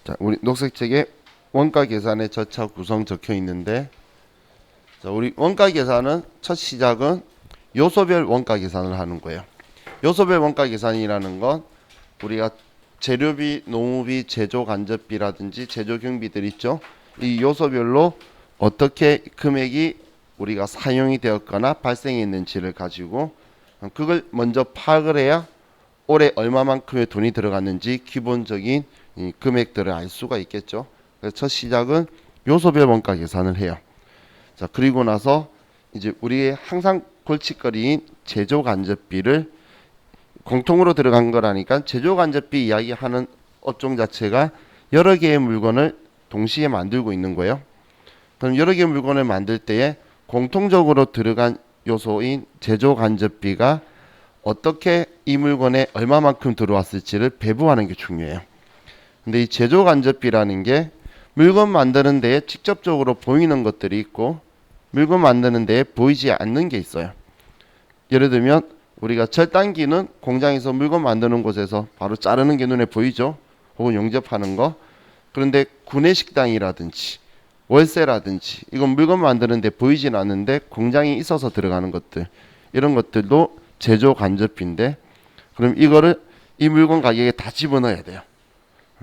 자, 우리 녹색책에 원가 계산의 절차 구성 적혀 있는데, 자, 우리 원가 계산은 첫 시작은 요소별 원가 계산을 하는 거예요. 요소별 원가 계산이라는 건 우리가 재료비, 노무비, 제조 간접비라든지 제조 경비들 있죠. 이 요소별로 어떻게 금액이 우리가 사용이 되었거나 발생했는지를 가지고 그걸 먼저 파악을 해야 올해 얼마만큼의 돈이 들어갔는지 기본적인 이 금액들을 알 수가 있겠죠. 그래서 첫 시작은 요소별 원가 계산을 해요. 자, 그리고 나서 이제 우리의 항상 골칫거리인 제조 간접비를 공통으로 들어간 거라니까, 제조 간접비 이야기하는 업종 자체가 여러 개의 물건을 동시에 만들고 있는 거예요. 그럼 여러 개의 물건을 만들 때에 공통적으로 들어간 요소인 제조 간접비가 어떻게 이 물건에 얼마만큼 들어왔을지를 배부하는 게 중요해요. 근데 이 제조 간접비라는 게 물건 만드는 데에 직접적으로 보이는 것들이 있고 물건 만드는 데에 보이지 않는 게 있어요. 예를 들면 우리가 절단기는 공장에서 물건 만드는 곳에서 바로 자르는 게 눈에 보이죠. 혹은 용접하는 거. 그런데 구내식당이라든지 월세라든지 이건 물건 만드는 데 보이진 않는데 공장이 있어서 들어가는 것들, 이런 것들도 제조 간접비인데, 그럼 이거를 이 물건 가격에 다 집어넣어야 돼요.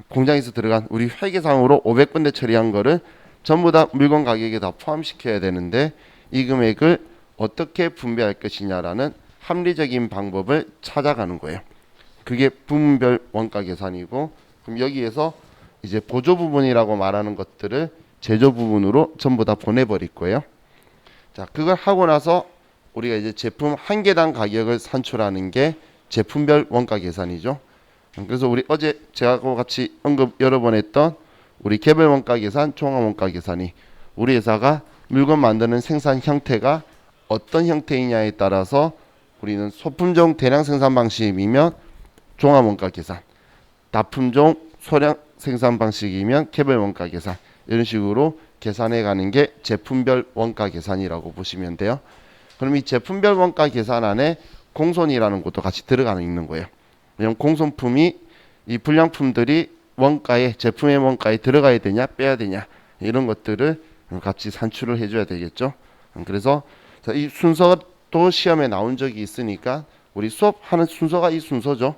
공장에서 들어간 우리 회계상으로 500군데 처리한 거를 전부 다 물건 가격에 다 포함시켜야 되는데, 이 금액을 어떻게 분배할 것이냐라는 합리적인 방법을 찾아가는 거예요. 그게 부문별 원가 계산이고, 그럼 여기에서 이제 보조 부분이라고 말하는 것들을 제조 부분으로 전부 다 보내버릴 거예요. 자, 그걸 하고 나서 우리가 이제 제품 한 개당 가격을 산출하는 게 제품별 원가 계산이죠. 그래서 우리 어제 제가 같이 언급 여러 번 했던 우리 개별 원가 계산, 종합 원가 계산이 우리 회사가 물건 만드는 생산 형태가 어떤 형태이냐에 따라서 우리는 소품종 대량 생산 방식이면 종합 원가 계산, 다품종 소량 생산 방식이면 개별 원가 계산, 이런 식으로 계산해 가는 게 제품별 원가 계산이라고 보시면 돼요. 그럼 이 제품별 원가 계산 안에 공손이라는 것도 같이 들어가 있는 거예요. 왜냐면 공손품이 이 불량품들이 원가에, 제품의 원가에 들어가야 되냐 빼야 되냐, 이런 것들을 같이 산출을 해줘야 되겠죠. 그래서 이 순서도 시험에 나온 적이 있으니까 우리 수업하는 순서가 이 순서죠.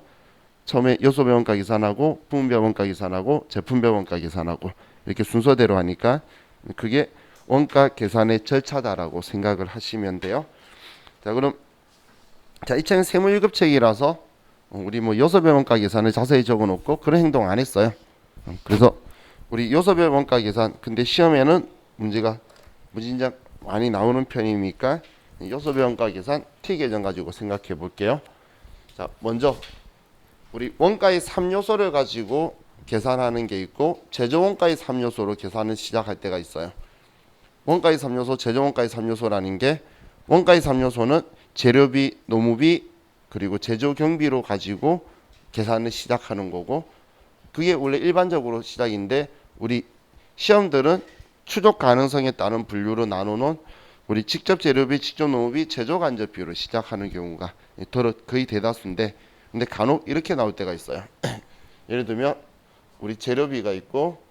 처음에 요소별 원가 계산하고 부문별 원가 계산하고 제품별 원가 계산하고 이렇게 순서대로 하니까 그게 원가 계산의 절차다라고 생각을 하시면 돼요. 자, 그럼 이 책은 세무 1급책이라서 우리 뭐 요소별 원가 계산을 자세히 적어 놓고 그런 행동 안 했어요. 그래서 우리 요소별 원가 계산, 근데 시험에는 문제가 무진장 많이 나오는 편이니까 요소별 원가 계산 T 계정 가지고 생각해 볼게요. 자, 먼저 우리 원가의 3요소를 가지고 계산하는 게 있고 제조 원가의 3요소로 계산을 시작할 때가 있어요. 원가의 3요소, 제조 원가의 3요소라는 게, 원가의 3요소는 재료비, 노무비, 그리고 제조 경비로 가지고 계산을 시작하는 거고, 그게 원래 일반적으로 시작인데 우리 시험들은 추적 가능성에 따른 분류로 나누는 우리 직접 재료비, 직접 노무비, 제조 간접비로 시작하는 경우가 거의 대다수인데, 근데 간혹 이렇게 나올 때가 있어요. 예를 들면 우리 재료비가 있고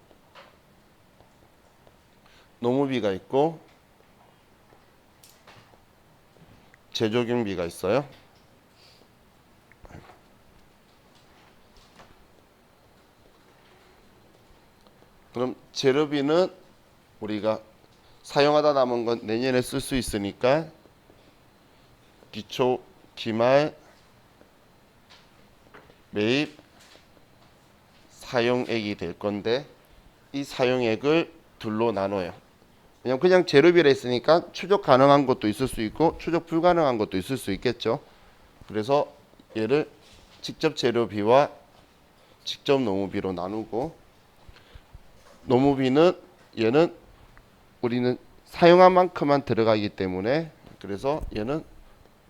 노무비가 있고 제조 경비가 있어요. 그럼 재료비는 우리가 사용하다 남은 건 내년에 쓸 수 있으니까 기초, 기말, 매입, 사용액이 될 건데, 이 사용액을 둘로 나눠요. 왜냐면 그냥 재료비라 했으니까 추적 가능한 것도 있을 수 있고 추적 불가능한 것도 있을 수 있겠죠. 그래서 얘를 직접 재료비와 직접 노무비로 나누고, 노무비는 얘는 우리는 사용한 만큼만 들어가기 때문에 그래서 얘는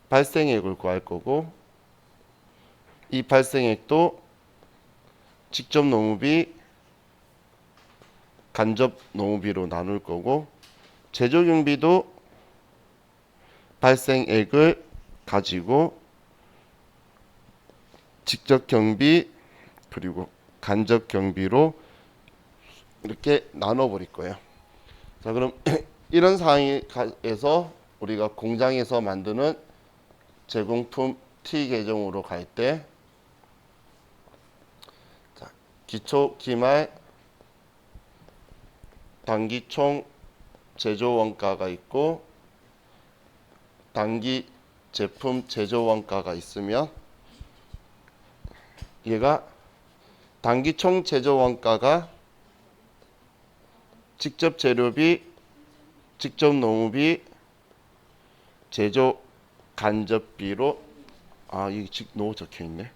발생액을 구할 거고, 이 발생액도 직접 노무비, 간접 노무비로 나눌 거고, 제조 경비도 발생액을 가지고 직접 경비 그리고 간접 경비로 이렇게 나눠 버릴 거예요. 자, 그럼 이런 상황에서 우리가 공장에서 만드는 제공품 T 계정으로 갈 때, 자, 기초 기말 단기 총 제조 원가가 있고 단기 제품 제조 원가가 있으면, 얘가 단기 총 제조 원가가 직접 재료비, 직접 노무비, 제조 간접비로, 이게 노 적혀 있네.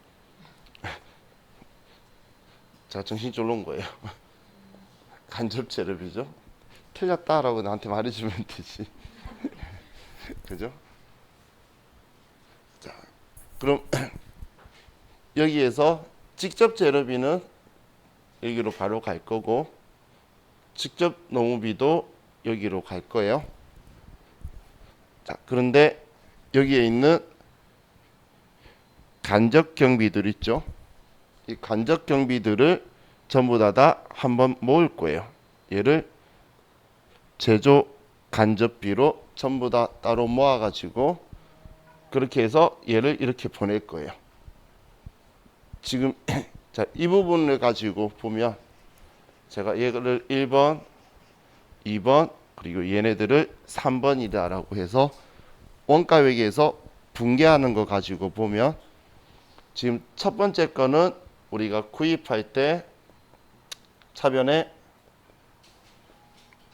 자, 정신 쫄른 거예요. 간접 재료비죠. 틀렸다라고 나한테 말해주면 되지. 그죠? 자, 그럼 여기에서 직접 재료비는 여기로 바로 갈 거고, 직접 노무비도 여기로 갈 거예요. 자, 그런데 여기에 있는 간접 경비들 있죠. 이 간접 경비들을 전부 다 한번 모을 거예요. 얘를 제조 간접비로 전부 다 따로 모아가지고 그렇게 해서 얘를 이렇게 보낼 거예요. 지금 자, 이 부분을 가지고 보면 제가 얘를 1번, 2번, 그리고 얘네들을 3번이다라고 해서 원가 외계에서 분개하는 거 가지고 보면, 지금 첫 번째 거는 우리가 구입할 때 차변에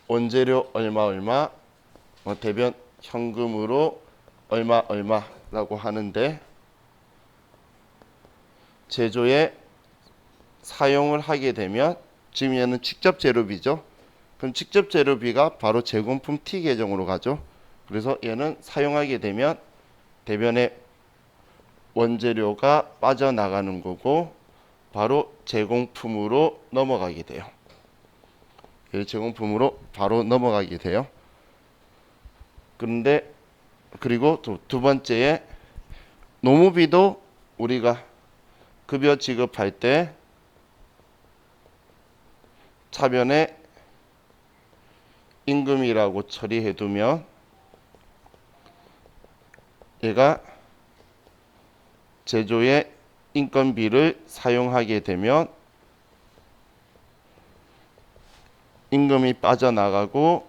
원재료 얼마 대변 현금으로 얼마라고 하는데, 제조에 사용을 하게 되면 지금 얘는 직접 재료비죠. 그럼 직접 재료비가 바로 제공품 T 계정으로 가죠. 그래서 얘는 사용하게 되면 대변에 원재료가 빠져나가는 거고 바로 제공품으로 넘어가게 돼요. 제공품으로 바로 넘어가게 돼요. 그런데 그리고 또 두 번째에 노무비도 우리가 급여 지급할 때 차변에 임금이라고 처리해 두면 얘가 제조에 인건비를 사용하게 되면 임금이 빠져나가고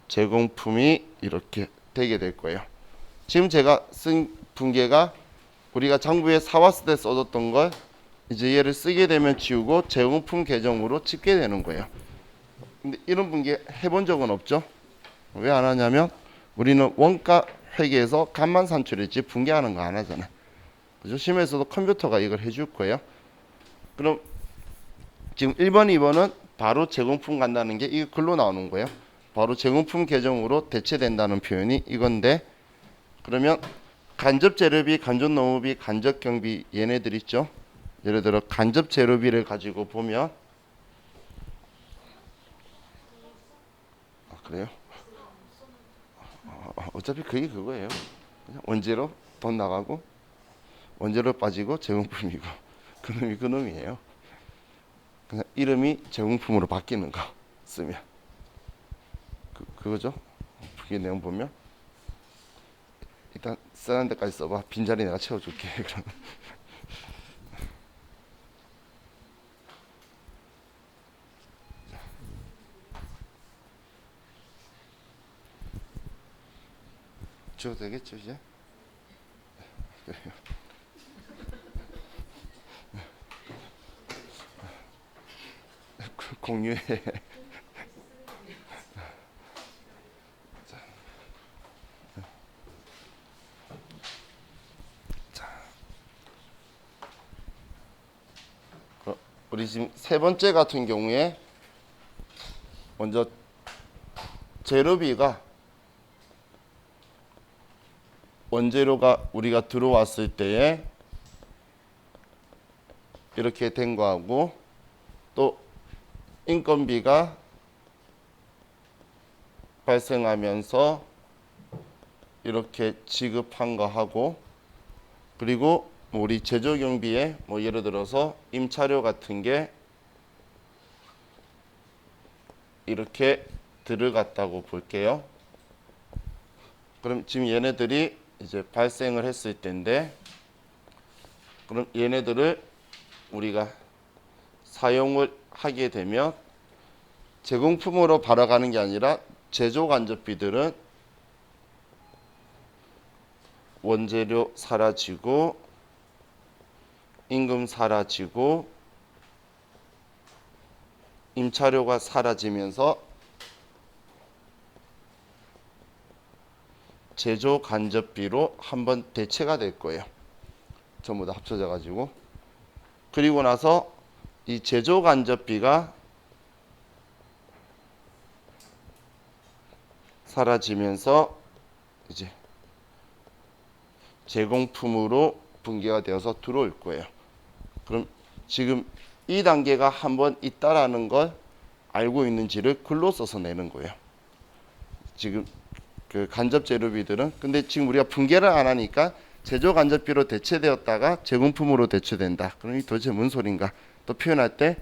제공품이 이렇게 되게 될 거예요. 지금 제가 쓴 분계가 우리가 장부에 사왔을 때 써줬던 걸 이제 얘를 쓰게 되면 지우고 제공품 계정으로 찍게 되는 거예요. 근데 이런 분계 해본 적은 없죠? 왜 안 하냐면 우리는 원가 회계에서 값만 산출했지 분계하는 거 안 하잖아. 그죠? 시험에서도 컴퓨터가 이걸 해줄 거예요. 그럼 지금 1번, 2번은 바로 제공품 간다는 게 이 글로 나오는 거예요. 바로 제공품 계정으로 대체된다는 표현이 이건데, 그러면 간접 재료비, 간접 노무비, 간접 경비 얘네들 있죠. 예를 들어 간접 재료비를 가지고 보면, 그래요? 어차피 그게 그거예요. 그냥 원재료 돈 나가고 원재료 빠지고 제공품이고 그놈이 그놈이에요. 그냥 이름이 제공품으로 바뀌는 거 쓰면 그거죠. 그게 내용 보면 일단 쓰는 데까지 써봐. 빈자리 내가 채워줄게. 그럼 줘도 되겠죠 이제? 공유해. 우리 지금 세 번째 같은 경우에 먼저 재료비가 원재료가 우리가 들어왔을 때에 이렇게 된 거하고 또 인건비가 발생하면서 이렇게 지급한 거하고, 그리고 우리 제조 경비에 뭐 예를 들어서 임차료 같은 게 이렇게 들어갔다고 볼게요. 그럼 지금 얘네들이 이제 발생을 했을 텐데, 그럼 얘네들을 우리가 사용을 하게 되면 제공품으로 바라가는 게 아니라 제조 간접비들은 원재료 사라지고 임금 사라지고 임차료가 사라지면서 제조 간접비로 한번 대체가 될 거예요. 전부 다 합쳐져 가지고. 그리고 나서 이 제조 간접비가 사라지면서 이제 제공품으로 분계가 되어서 들어올 거예요. 그럼 지금 이 단계가 한번 있다라는 걸 알고 있는지를 글로 써서 내는 거예요. 지금 그 간접 재료비들은, 근데 지금 우리가 분계를 안 하니까 제조 간접비로 대체되었다가 제공품으로 대체된다. 그럼 이 도대체 뭔 소린가? 또 표현할 때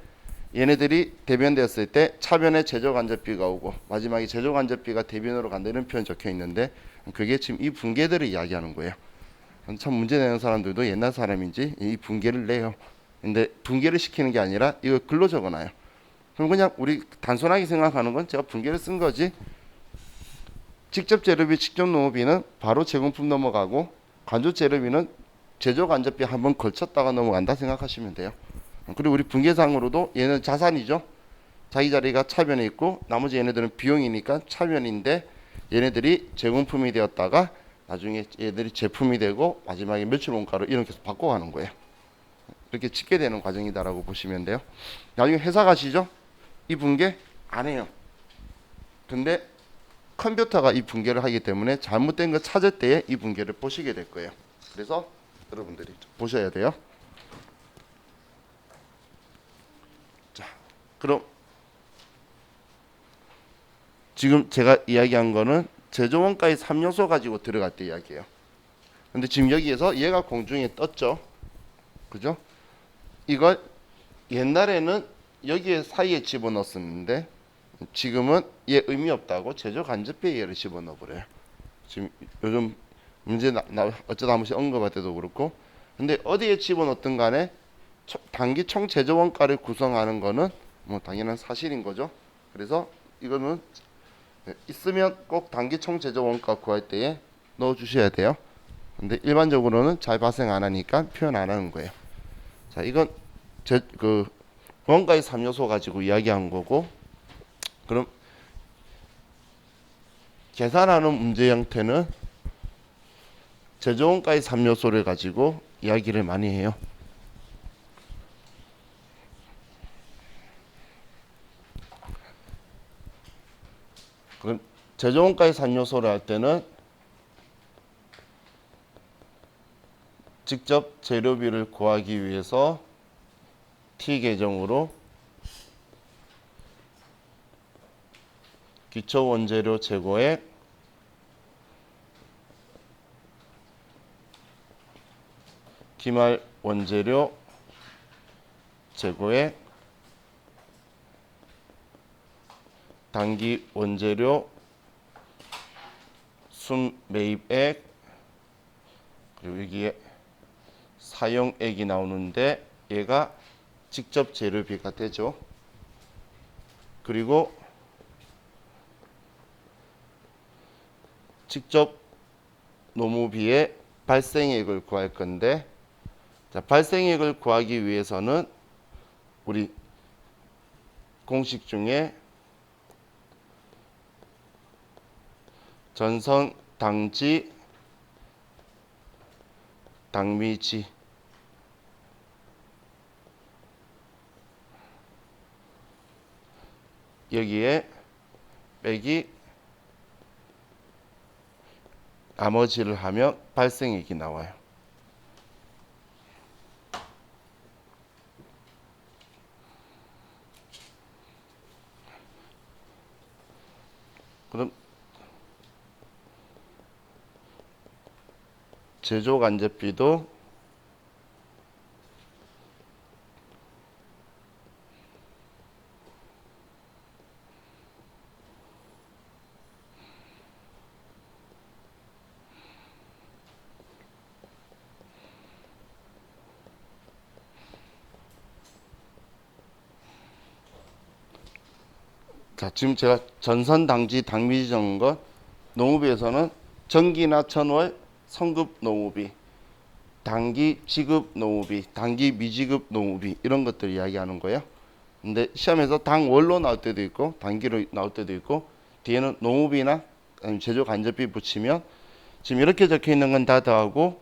얘네들이 대변되었을 때 차변에 제조 간접비가 오고 마지막에 제조 간접비가 대변으로 간다는 표현 적혀 있는데, 그게 지금 이 분계들을 이야기하는 거예요. 참 문제 내는 사람들도 옛날 사람인지 이 분계를 내요. 근데 분계를 시키는 게 아니라 이거 글로 적어놔요. 그럼 그냥 우리 단순하게 생각하는 건 제가 분계를 쓴 거지, 직접 재료비, 직접 노무비는 바로 제공품 넘어가고 간접 재료비는 제조 간접비 한번 걸쳤다가 넘어간다 생각하시면 돼요. 그리고 우리 분계상으로도 얘는 자산이죠. 자기 자리가 차변에 있고 나머지 얘네들은 비용이니까 차변인데, 얘네들이 제공품이 되었다가 나중에 얘들이 제품이 되고 마지막에 매출 원가로 이렇게 계속 바꿔가는 거예요. 이렇게 찍게 되는 과정이다라고 보시면 돼요. 나중에 회사 가시죠? 이 분계 안 해요. 근데 컴퓨터가 이 분계를 하기 때문에 잘못된 거 찾을 때에 이 분계를 보시게 될 거예요. 그래서 여러분들이 보셔야 돼요. 자, 그럼 지금 제가 이야기한 거는 제조원가의 3요소 가지고 들어갈 때 이야기예요. 근데 지금 여기에서 얘가 공중에 떴죠. 그죠? 이걸 옛날에는 여기에 사이에 집어넣었었는데 지금은 얘 의미 없다고 제조 간접비에 얘를 집어넣어 버려요. 지금 요즘 문제 어쩌다 한 번씩 언급할 때도 그렇고. 근데 어디에 집어넣든 간에 단기 총 제조 원가를 구성하는 거는 뭐 당연한 사실인 거죠. 그래서 이거는 있으면 꼭 단기 총 제조 원가 구할 때에 넣어 주셔야 돼요. 근데 일반적으로는 잘 발생 안 하니까 표현 안 하는 거예요. 자, 이건 그 원가의 3요소 가지고 이야기한 거고, 그럼 계산하는 문제 형태는 제조원가의 3요소를 가지고 이야기를 많이 해요. 그럼 제조원가의 3요소를 할 때는 직접 재료비를 구하기 위해서 T 계정으로 기초 원재료 재고액, 기말 원재료 재고액, 단기 원재료 순매입액, 그리고 여기에 사용액이 나오는데 얘가 직접 재료비가 되죠. 그리고 직접 노무비의 발생액을 구할 건데, 자, 발생액을 구하기 위해서는 우리 공식 중에 전선 당지 당미지 여기에 빼기 나머지를 하면 발생액이 나와요. 그럼 제조 간접비도 자, 지금 제가 전선, 당지, 당미지 정한 건 농업에서는 전기나 전월, 성급 농업이, 단기 지급 농업이, 단기 미지급 농업이 이런 것들 이야기하는 거예요. 근데 시험에서 당월로 나올 때도 있고 단기로 나올 때도 있고 뒤에는 농업이나 제조 간접비 붙이면 지금 이렇게 적혀 있는 건 다 더하고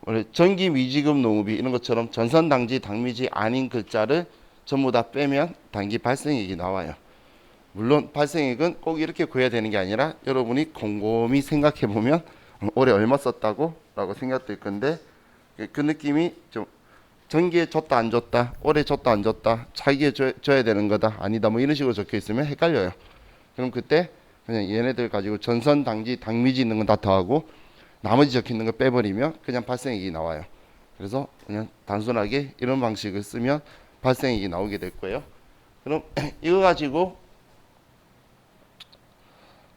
원래 전기 미지급 농업이 이런 것처럼 전선 당지 당미지 아닌 글자를 전부 다 빼면 단기 발생액이 나와요. 물론 발생액은 꼭 이렇게 구해야 되는 게 아니라 여러분이 곰곰이 생각해 보면 올해 얼마 썼다고 라고 생각될 건데 그 느낌이 좀 전기에 줬다 안 줬다 올해 줬다 안 줬다 차기에 줘야 되는 거다 아니다 뭐 이런 식으로 적혀 있으면 헷갈려요. 그럼 그때 그냥 얘네들 가지고 전선 당지 당미지 있는 건 다 더하고 나머지 적혀 있는 거 빼버리면 그냥 발생액이 나와요. 그래서 그냥 단순하게 이런 방식을 쓰면 발생액이 나오게 될 거예요. 그럼 이거 가지고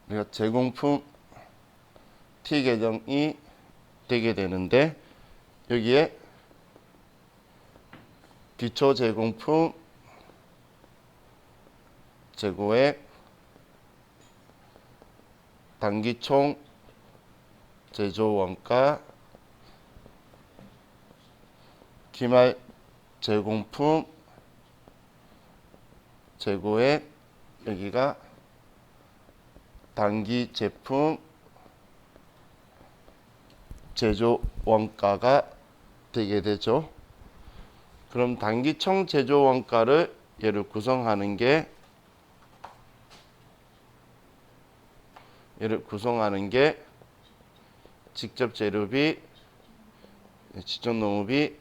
우리가 제공품 T 계정이 되게 되는데 여기에 기초 제공품 재고액 단기총 제조 원가 기말 제공품 재고액 여기가 단기 제품 제조 원가가 되게 되죠. 그럼 단기총 제조 원가를 얘를 구성하는 게 직접 재료비, 직접 농업비,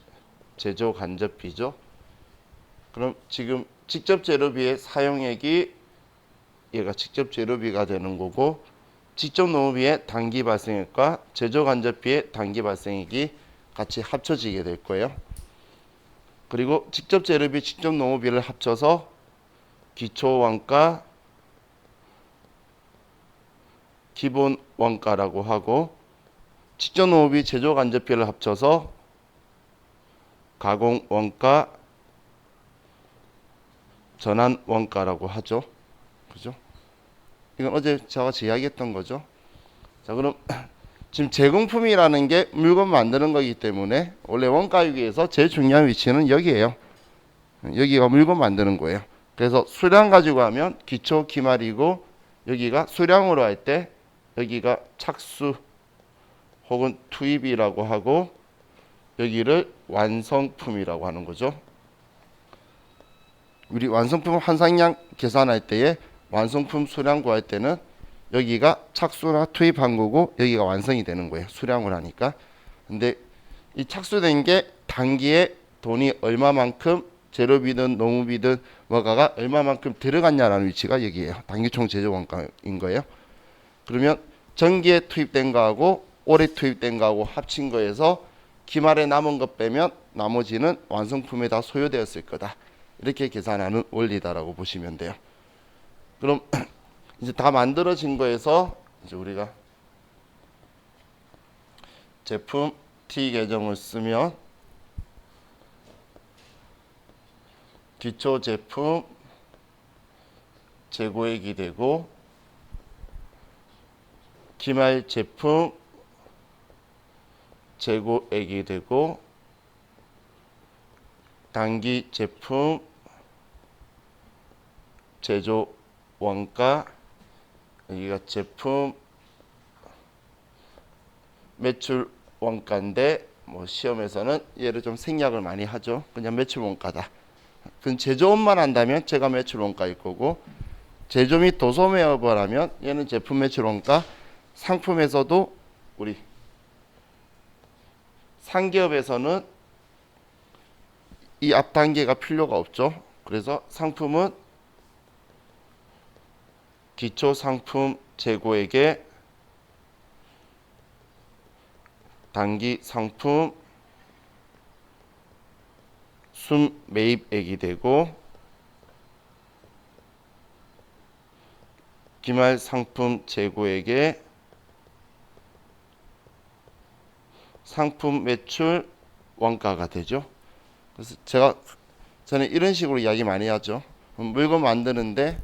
제조 간접비죠. 그럼 지금 직접 재료비의 사용액이 얘가 직접 재료비가 되는 거고 직접 농업비의 단기 발생액과 제조 간접비의 단기 발생액이 같이 합쳐지게 될 거예요. 그리고 직접 재료비, 직접 농업비를 합쳐서 기초 원가, 기본 원가라고 하고 직접 농업비, 제조 간접비를 합쳐서 가공 원가, 전환 원가라고 하죠. 그죠? 이건 어제 제가 이야기했던 거죠. 자, 그럼 지금 제공품이라는 게 물건 만드는 거기 때문에 원래 원가위에서 제일 중요한 위치는 여기에요. 여기가 물건 만드는 거예요. 그래서 수량 가지고 하면 기초 기말이고 여기가 수량으로 할 때 여기가 착수 혹은 투입이라고 하고 여기를 완성품이라고 하는 거죠. 우리 완성품 한상량 계산할 때에 완성품 수량 구할 때는 여기가 착수나 투입한 거고 여기가 완성이 되는 거예요. 수량을 하니까. 근데 이 착수된 게 단기에 돈이 얼마만큼 재료비든 농업비든 뭐가가 얼마만큼 들어갔냐라는 위치가 여기에요. 단기총 제조 원가인 거예요. 그러면 전기에 투입된 거하고 올해 투입된 거하고 합친 거에서 기말에 남은 것 빼면 나머지는 완성품에 다 소요되었을 거다. 이렇게 계산하는 원리다라고 보시면 돼요. 그럼 이제 다 만들어진 거에서 이제 우리가 제품 T 계정을 쓰면 기초 제품 재고액이 되고 기말 제품 재고액이 되고 단기 제품 제조 원가 여기가 제품 매출 원가인데 뭐 시험에서는 얘를 좀 생략을 많이 하죠. 그냥 매출 원가다. 그럼 제조업만 한다면 제가 매출 원가일 거고 제조 및 도소 매업을 하면 얘는 제품 매출 원가. 상품에서도 우리 상기업에서는 이 앞 단계가 필요가 없죠. 그래서 상품은 기초 상품 재고액에 단기 상품 순 매입액이 되고 기말 상품 재고액에 상품 매출 원가가 되죠. 그래서 저는 이런 식으로 이야기 많이 하죠. 물건 만드는데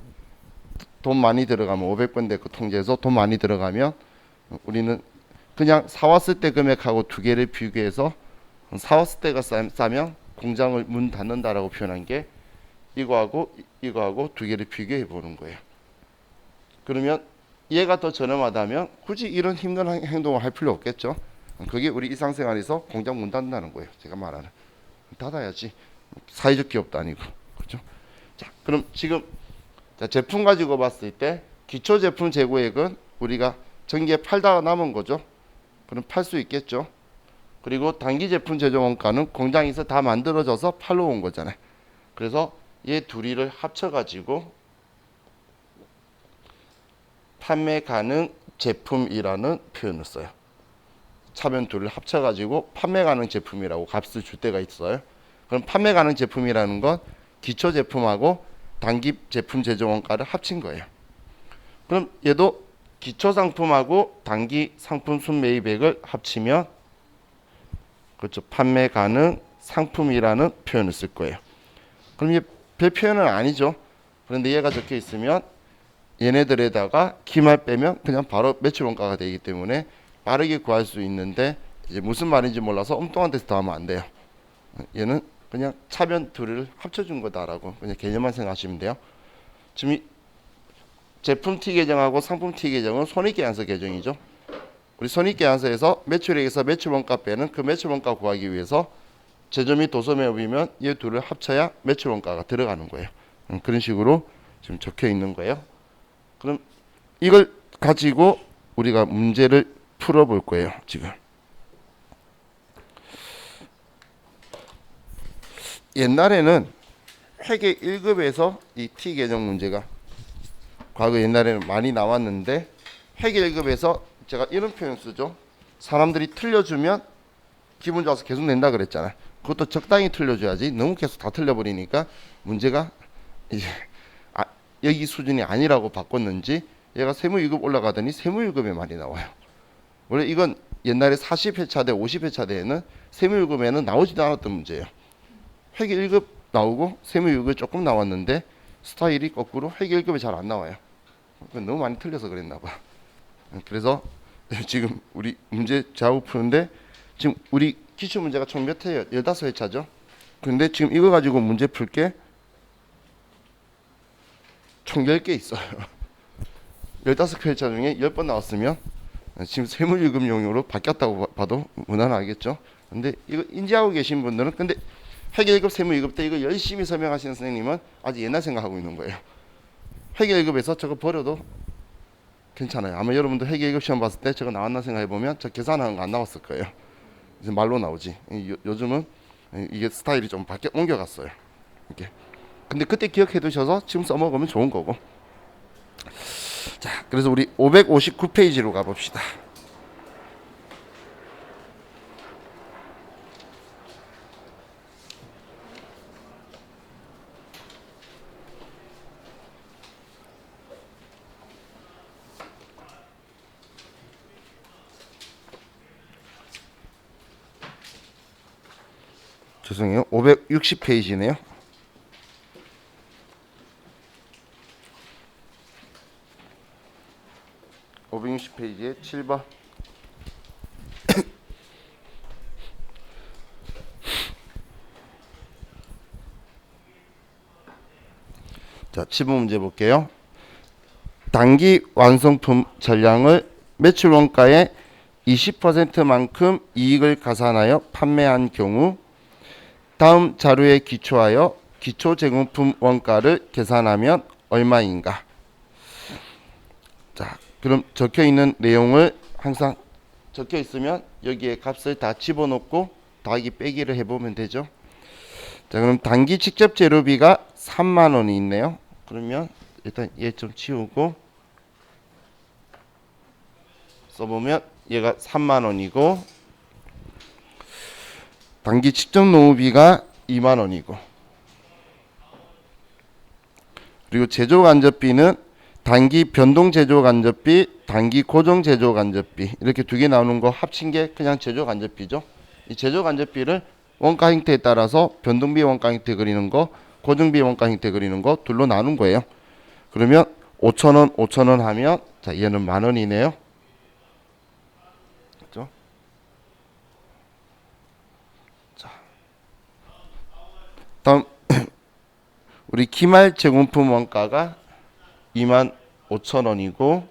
돈 많이 들어가면 500번대 그 통제해서 돈 많이 들어가면 우리는 그냥 사왔을 때 금액하고 두 개를 비교해서 사왔을 때가 싸면 공장을 문 닫는다라고 표현한 게 이거하고 두 개를 비교해 보는 거예요. 그러면 얘가 더 저렴하다면 굳이 이런 힘든 행동을 할 필요 없겠죠. 그게 우리 일상생활에서 공장 문 닫는다는 거예요. 제가 말하는 닫아야지. 사회적 기업도 아니고 그렇죠. 자, 그럼 지금 제품 가지고 봤을 때 기초 제품 재고액은 우리가 전기에 팔다가 남은 거죠. 그럼 팔 수 있겠죠. 그리고 단기 제품 제조 원가는 공장에서 다 만들어져서 팔러 온 거잖아요. 그래서 얘 둘이를 합쳐가지고 판매 가능 제품이라는 표현을 써요. 차변 둘을 합쳐가지고 판매 가능 제품이라고 값을 줄 때가 있어요. 그럼 판매 가능 제품이라는 건 기초 제품하고 단기 제품 제조 원가를 합친 거예요. 그럼 얘도 기초 상품하고 단기 상품 순매입액을 합치면 그렇죠. 판매 가능 상품이라는 표현을 쓸 거예요. 그럼 이게 별 표현은 아니죠. 그런데 얘가 적혀 있으면 얘네들에다가 기말 빼면 그냥 바로 매출 원가가 되기 때문에 빠르게 구할 수 있는데 이제 무슨 말인지 몰라서 엉뚱한 데서 더하면 안 돼요. 얘는 그냥 차변 둘을 합쳐준 거다라고 그냥 개념만 생각하시면 돼요. 지금 이 제품 T 계정하고 상품 T 계정은 손익계산서 계정이죠. 우리 손익계산서에서 매출액에서 매출 원가 빼는 그 매출 원가 구하기 위해서 제조 및 도소 매입이면 이 둘을 합쳐야 매출 원가가 들어가는 거예요. 그런 식으로 지금 적혀 있는 거예요. 그럼 이걸 가지고 우리가 문제를 풀어볼 거예요. 지금 옛날에는 회계 1급에서 이 T 계정 문제가 과거 옛날에는 많이 나왔는데 회계 1급에서 제가 이런 표현 쓰죠. 사람들이 틀려주면 기분 좋아서 계속 낸다 그랬잖아요. 그것도 적당히 틀려줘야지 너무 계속 다 틀려버리니까 문제가 이제 여기 수준이 아니라고 바꿨는지 얘가 세무유급 올라가더니 세무유급에 많이 나와요. 원래 이건 옛날에 40회차 대 50회차 대에는 세무유급에는 나오지도 않았던 문제예요. 회계 1급 나오고 세무유급이 조금 나왔는데 스타일이 거꾸로 회계 1급에 잘 안 나와요. 너무 많이 틀려서 그랬나 봐. 그래서 지금 우리 문제 좌우 푸는데 지금 우리 기출 문제가 총 몇 회예요? 15회차죠. 근데 지금 이거 가지고 문제 풀 게 총 10개 있어요. 15회차 중에 10번 나왔으면 지금 세무유급용으로 바뀌었다고 봐도 무난하겠죠. 근데 이거 인지하고 계신 분들은 근데 회계 1급 세무유급 때 이거 열심히 설명하시는 선생님은 아직 옛날 생각하고 있는 거예요. 회계 1급에서 저거 버려도 괜찮아요. 아마 여러분도 회계 1급 시험 봤을 때 저거 나왔나 생각해보면 저 계산하는 거 안 나왔을 거예요. 이제 말로 나오지. 요즘은 이게 스타일이 좀 옮겨갔어요. 이렇게. 근데 그때 기억해 두셔서 지금 써먹으면 좋은 거고. 자, 그래서 우리 559페이지로 가봅시다. 죄송해요. 560페이지네요. 페이지에 7번. 자, 7번 문제 볼게요. 단기 완성품 전량을 매출 원가의 20%만큼 이익을 가산하여 판매한 경우 다음 자료에 기초하여 기초 제공품 원가를 계산하면 얼마인가? 자, 그럼 적혀 있는 내용을 항상 적혀 있으면 여기에 값을 다 집어넣고 더하기 빼기를 해보면 되죠. 자, 그럼 단기 직접 재료비가 3만 원이 있네요. 그러면 일단 얘 좀 치우고 써보면 얘가 3만 원이고 단기 직접 노무비가 2만 원이고 그리고 제조 간접비는 단기 변동 제조 간접비, 단기 고정 제조 간접비 이렇게 두 개 나오는 거 합친 게 그냥 제조 간접비죠. 이 제조 간접비를 원가 형태에 따라서 변동비 원가 형태 그리는 거, 고정비 원가 형태 그리는 거 둘로 나눈 거예요. 그러면 5,000원, 5,000원 하면 자, 얘는 만 원이네요. 그죠? 자. 다음 우리 기말 제공품 원가가 25,000원이고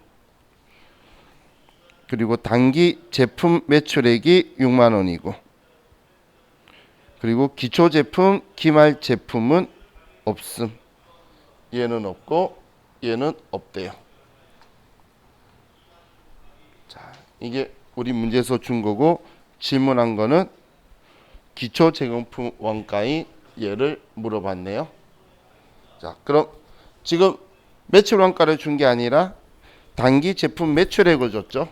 그리고 단기 제품 매출액이 6만 원이고 그리고 기초 제품, 기말 제품은 없음. 얘는 없고 얘는 없대요. 자, 이게 우리 문제에서 준 거고 질문한 거는 기초 제공품 원가인 얘를 물어봤네요. 자, 그럼 지금 매출 원가를 준 게 아니라 단기 제품 매출액을 줬죠.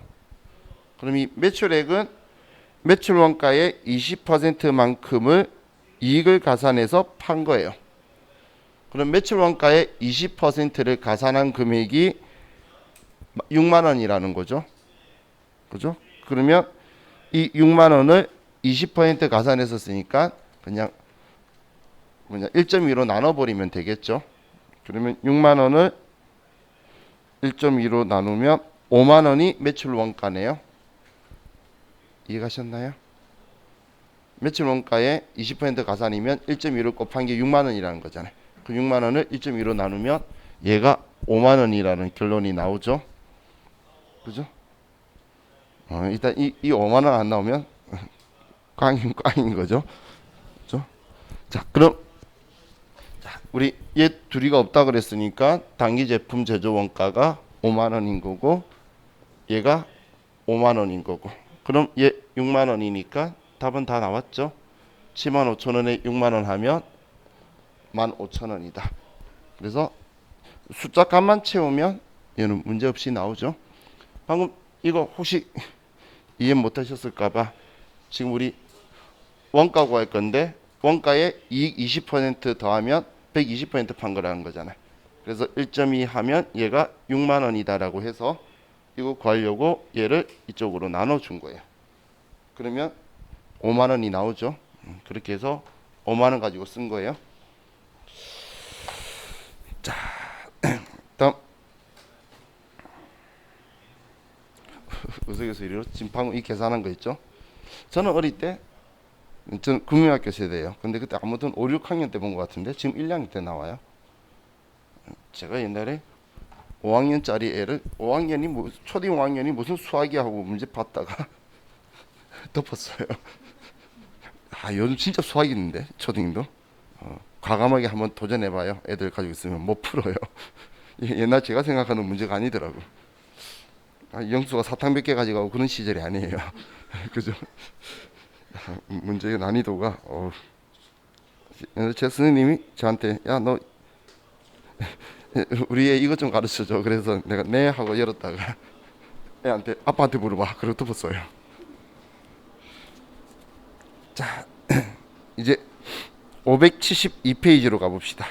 그럼 이 매출액은 매출 원가의 20%만큼을 이익을 가산해서 판 거예요. 그럼 매출 원가의 20%를 가산한 금액이 6만 원이라는 거죠. 그죠? 그러면 이 6만 원을 20% 가산해서 쓰니까 그냥 1.2로 나눠버리면 되겠죠. 그러면 6만 원을 1.2로 나누면 5만 원이 매출 원가네요. 이해가셨나요? 매출 원가에 20% 가산이면 1.2를 곱한 게 6만 원이라는 거잖아요. 그 6만 원을 1.2로 나누면 얘가 5만 원이라는 결론이 나오죠. 그죠? 일단 이 5만 원 안 나오면 꽝인 거죠. 그죠? 자, 그럼 우리 얘 둘이가 없다 그랬으니까 단기 제품 제조 원가가 5만 원인 거고 얘가 5만 원인 거고 그럼 얘 6만 원이니까 답은 다 나왔죠. 7만 5천 원에 6만 원 하면 15,000원이다. 그래서 숫자 값만 채우면 얘는 문제없이 나오죠. 방금 이거 혹시 이해 못하셨을까봐 지금 우리 원가 구할 건데 원가에 이익 20% 더하면 120%판 거라는 거잖아요. 그래서 1.2 하면 얘가 6만 원이다라고 해서 이거 구하려고 얘를 이쪽으로 나눠준 거예요. 그러면 5만 원이 나오죠. 그렇게 해서 5만 원 가지고 쓴 거예요. 자, 다음 우스갯소리로 지금 방금 이 계산한 거 있죠. 저는 어릴 때 저는 국민학교 세대예요. 근데 그때 아무튼 5, 6학년 때 본 것 같은데 지금 1학년 때 나와요. 제가 옛날에 5학년짜리 애를 5학년이 초딩 5학년이 무슨 수학이야 하고 문제 봤다가 덮었어요. 아, 요즘 진짜 수학이 있는데 초딩도 과감하게 한번 도전해봐요. 애들 가지고 있으면 못 풀어요. 옛날 제가 생각하는 문제가 아니더라고. 영수가 사탕 몇 개 가져가고 그런 시절이 아니에요. 그죠? 문제의 난이도가 제 선생님이 저한테 야 너 우리 애 이것 좀 가르쳐줘. 그래서 내가 네 하고 열었다가 애한테 아빠한테 물어봐. 그러고 덮었어요. 자, 이제 572페이지로 가봅시다.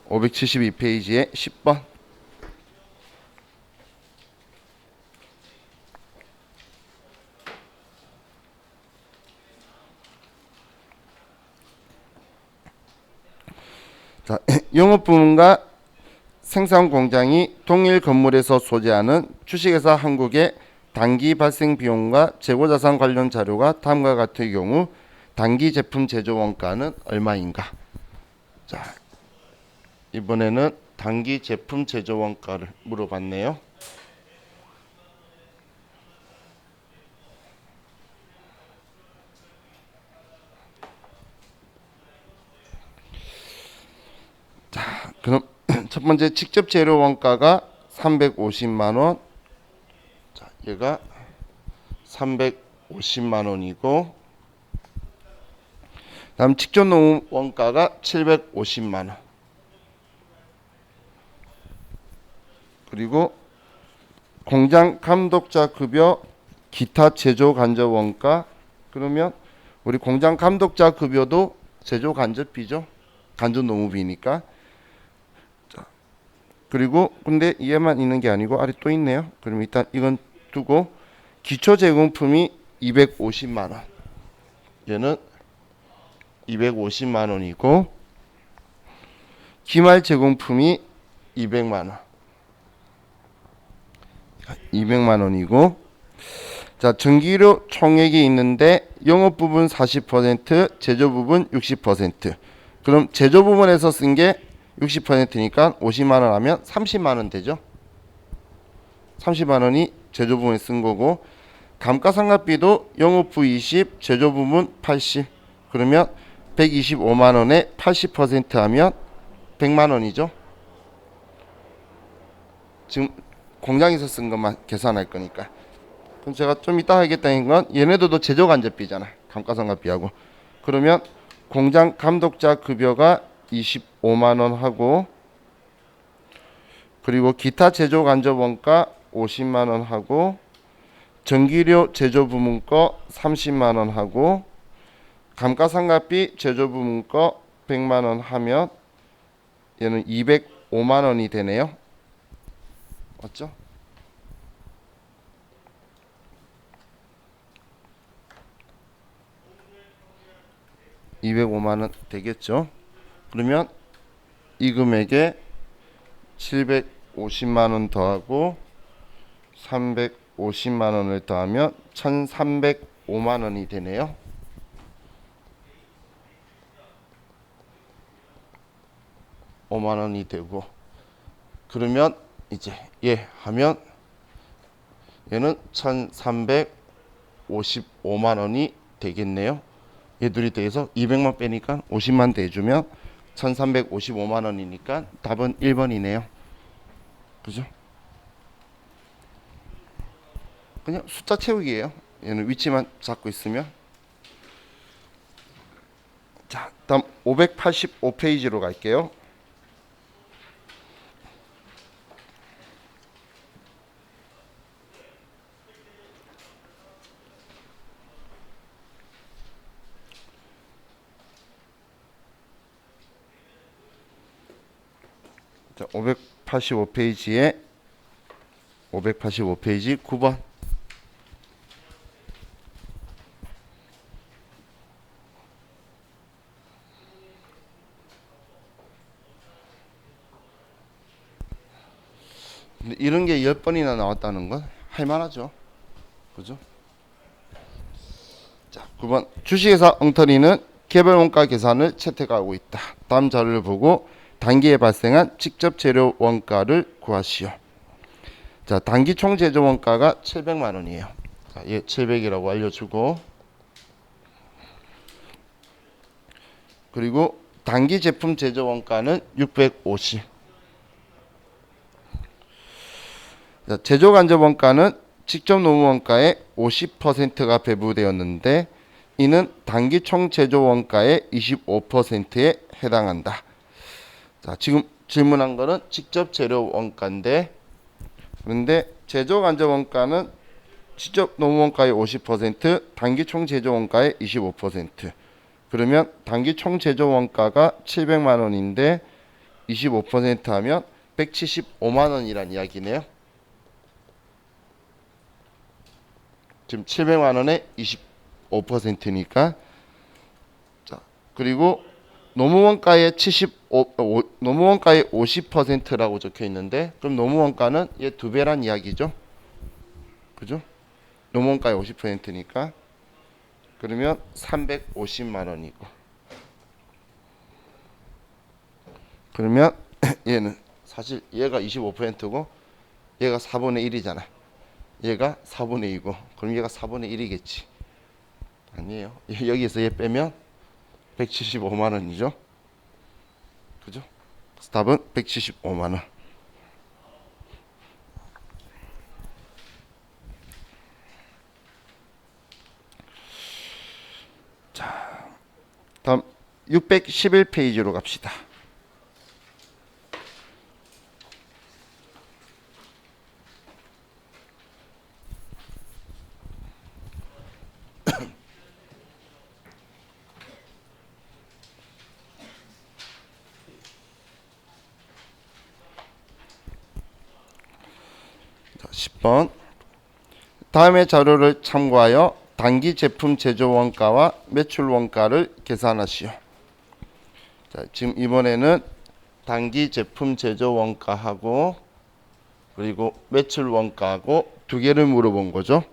572페이지에 10번. 자, 영업부문과 생산 공장이 동일 건물에서 소재하는 주식회사 한국의 단기 발생 비용과 재고자산 관련 자료가 다음과 같을 경우 단기 제품 제조 원가는 얼마인가? 자, 이번에는 단기 제품 제조 원가를 물어봤네요. 자, 그럼 첫 번째 직접 재료 원가가 350만 원. 자, 얘가 350만 원이고 다음 직접 노무 원가가 750만 원. 그리고 공장 감독자 급여 기타 제조 간접 원가 그러면 우리 공장 감독자 급여도 제조 간접비죠. 간접 노무비니까. 자, 그리고 근데 얘만 있는 게 아니고 아래 또 있네요. 그럼 일단 이건 두고 기초 제공품이 250만 원. 얘는 250만 원이고 기말 제공품이 200만 원. 200만 원이고 자, 전기료 총액이 있는데 영업 부분 40%, 제조 부분 60%. 그럼 제조 부분에서 쓴 게 60%니까 50만 원 하면 30만 원 되죠. 30만 원이 제조 부분에 쓴 거고 감가상각비도 영업부 20, 제조 부분 80. 그러면 125만 원에 80% 하면 100만 원이죠. 지금 공장에서 쓴 것만 계산할 거니까. 그럼 제가 좀 이따 하겠다는 건 얘네들도 제조간접비잖아. 감가상각비하고. 그러면 공장 감독자 급여가 25만 원 하고 그리고 기타 제조간접 원가 50만 원 하고 전기료 제조 부문 거 30만 원 하고 감가상각비 제조 부문 거 100만 원 하면 얘는 205만 원이 되네요. 맞죠? (205만 원) 되겠죠. 그러면 이 금액에 750만 원 더하고 350만 원을 더하면 1305만 원이 되네요. (5만 원이) 되고 그러면 이제 얘 하면 얘는 1355만 원이 되겠네요. 얘들이 더해서 200만 빼니까 50만 더해주면 1355만 원이니까 답은 1번이네요. 그죠? 그냥 숫자 채우기예요. 얘는 위치만 잡고 있으면. 자, 다음 585페이지로 갈게요. 자, 585페이지에 585페이지 9번. 근데 이런 게 10번이나 나왔다는 건 할만하죠. 그죠? 자, 9번. 주식회사 엉터리는 개별 원가 계산을 채택하고 있다. 다음 자료를 보고 단기에 발생한 직접 재료 원가를 구하시오. 자, 단기 총 제조 원가가 700만 원이에요. 자, 얘 700이라고 알려주고 그리고 단기 제품 제조 원가는 650. 자, 제조 간접 원가는 직접 노무 원가의 50%가 배부되었는데 이는 단기 총 제조 원가의 25%에 해당한다. 자, 지금 질문한 거는 직접 재료 원가인데 그런데 제조 간접 원가는 직접 노무 원가의 50%, 단기 총 제조 원가의 25%. 그러면 단기 총 제조 원가가 700만 원인데 25% 하면 175만 원이란 이야기네요. 지금 700만 원에 25%니까. 자, 그리고 노무원가의 50%라고 적혀 있는데 그럼 노무원가는 얘 2배란 이야기죠. 그죠? 노무원가의 50%니까 그러면 350만 원이고 그러면 얘는 사실 얘가 25%고 얘가 4분의 1이잖아. 얘가 4분의 2고 그럼 얘가 4분의 1이겠지. 아니에요. 여기에서 얘 빼면 175만 원이죠. 그죠? 답은 175만 원. 자, 다음 611페이지로 갑시다. 자, 10번. 다음의 자료를 참고하여 단기 제품 제조 원가와 매출 원가를 계산하시오. 자, 지금 이번에는 단기 제품 제조 원가하고 그리고 매출 원가하고 두 개를 물어본 거죠.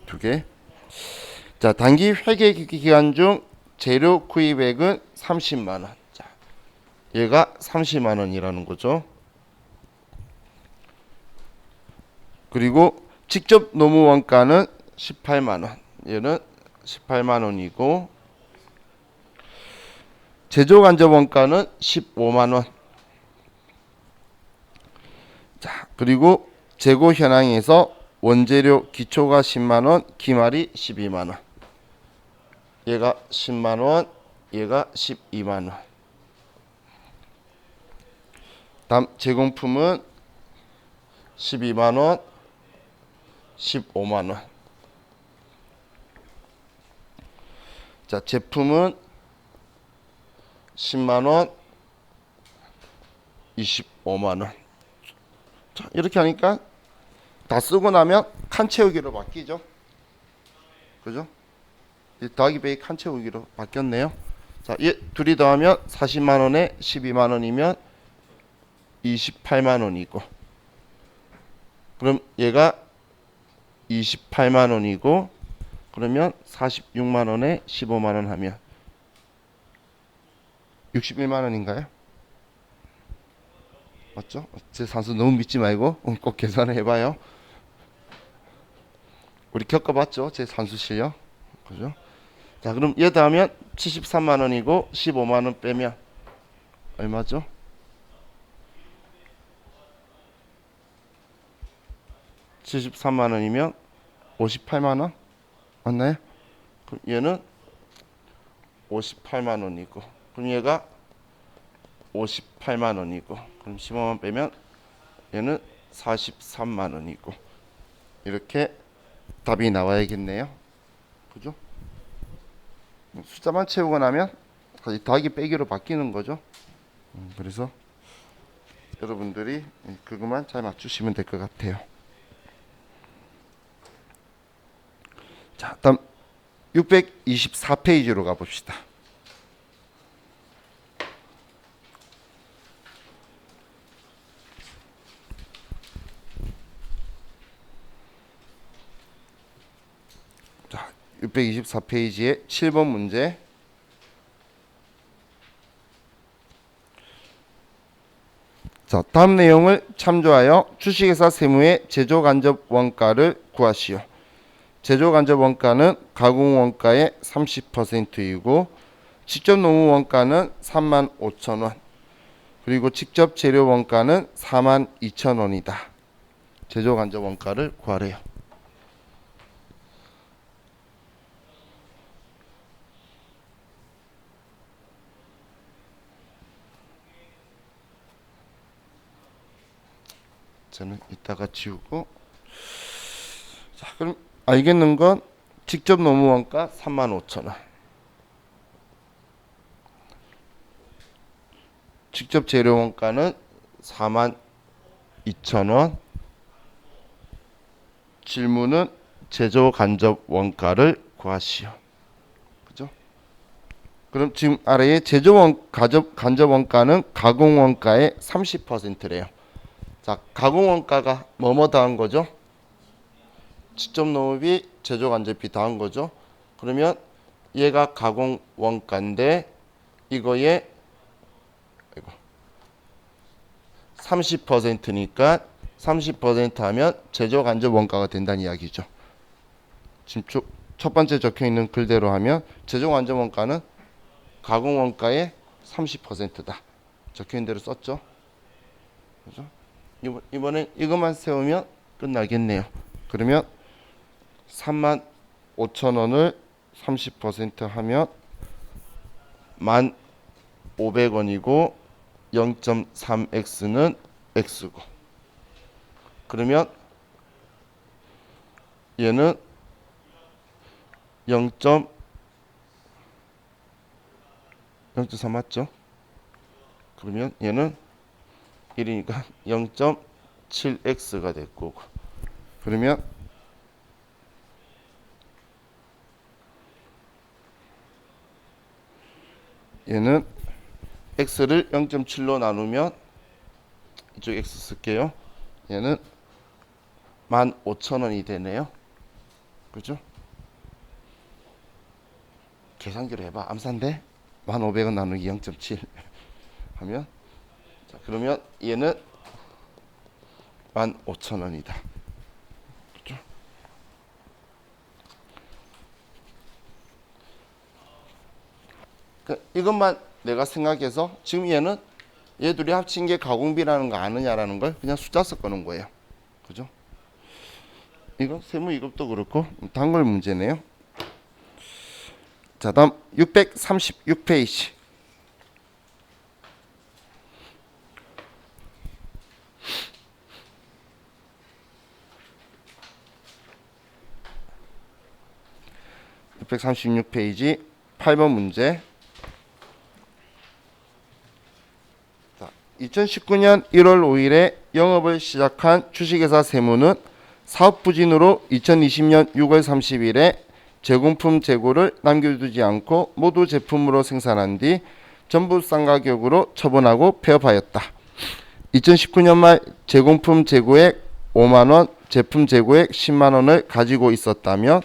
두 개. 자, 단기 회계 기간 중 재료 구입액은 30만 원. 자, 얘가 30만 원이라는 거죠. 그리고 직접 노무 원가는 18만 원. 얘는 18만 원이고 제조 간접 원가는 15만 원. 자, 그리고 재고 현황에서 원재료 기초가 10만 원, 기말이 12만 원. 얘가 10만 원, 얘가 12만 원. 다음 제공품은 12만 원, 15만 원. 자, 제품은 10만 원, 25만 원. 자, 이렇게 하니까 다 쓰고 나면 칸 채우기로 바뀌죠. 그죠? 더하기 빼기 칸 채우기로 바뀌었네요. 자, 얘 둘이 더하면 40만 원에 12만 원이면 28만 원이고, 그럼 얘가 28만 원이고, 그러면 46만 원에 15만 원 하면 61만 원인가요? 맞죠? 제 산수 너무 믿지 말고 꼭 계산을 해봐요. 우리 겪어봤죠? 제 산수 실력. 그죠? 자, 그럼 얘 더하면 73만 원이고 15만 원 빼면 얼마죠? (73만 원이면) 58만 원? 맞나요? 그럼 얘는 58만 원이고, 그럼 얘가 58만 원이고, 그럼 15만 원 빼면 얘는 43만 원이고, 이렇게 답이 나와야겠네요. 그죠? 숫자만 채우고 나면 다시 더하기 빼기로 바뀌는 거죠. 그래서 여러분들이 그것만 잘 맞추시면 될 것 같아요. 자, 다음 624페이지로 가봅시다. 자, 624페이지의 7번 문제. 자, 다음 내용을 참조하여 주식회사 세무의 제조 간접 원가를 구하시오. 제조 간접 원가는 가공 원가의 30%이고 직접 노무 원가는 35,000원, 그리고 직접 재료 원가는 42,000원이다. 제조 간접 원가를 구하래요. 저는 이따가 지우고, 자, 그럼 알겠는 건 직접 노무 원가 35,000원, 직접 재료 원가는 42,000원. 질문은 제조 간접 원가를 구하시오. 그죠? 그럼 지금 아래에 제조 간접 원가는 가공 원가의 30%래요. 자, 가공 원가가 뭐뭐 더한 거죠? 직접 농업이 제조 간접비 더한 거죠. 그러면 얘가 가공 원가인데 이거에 30%니까 30% 하면 제조 간접 원가가 된다는 이야기죠. 지금 첫 번째 적혀 있는 글대로 하면 제조 간접 원가는 가공 원가의 30%다. 적혀 있는 대로 썼죠. 그죠? 이번엔 이것만 세우면 끝나겠네요. 그러면 35,000원을 30% 하면 1,500원이고 0.3x는 x고, 그러면 얘는 0.3 맞죠? 그러면 얘는 1이니까 0.7x가 됐고, 그러면 얘는 x를 0.7로 나누면 이쪽 x 쓸게요. 얘는 15,000원이 되네요. 그죠? 계산기로 해봐. 암산데 1,500원 나누기 0.7 하면, 자, 그러면 얘는 15,000원이다. 그죠? 이것만 내가 생각해서 지금 얘 둘이 합친 게 가공비라는 거 아느냐라는 걸 그냥 숫자 섞어놓은 거예요. 그죠? 이거 세무 2급도 그렇고 단골 문제네요. 자, 다음 636페이지. (636페이지) 8번 문제. 2019년 1월 5일에 영업을 시작한 주식회사 세무는 사업 부진으로 2020년 6월 30일에 제공품 재고를 남겨두지 않고 모두 제품으로 생산한 뒤 전부 싼 가격으로 처분하고 폐업하였다. 2019년 말 제공품 재고액 5만원, 제품 재고액 10만원을 가지고 있었다면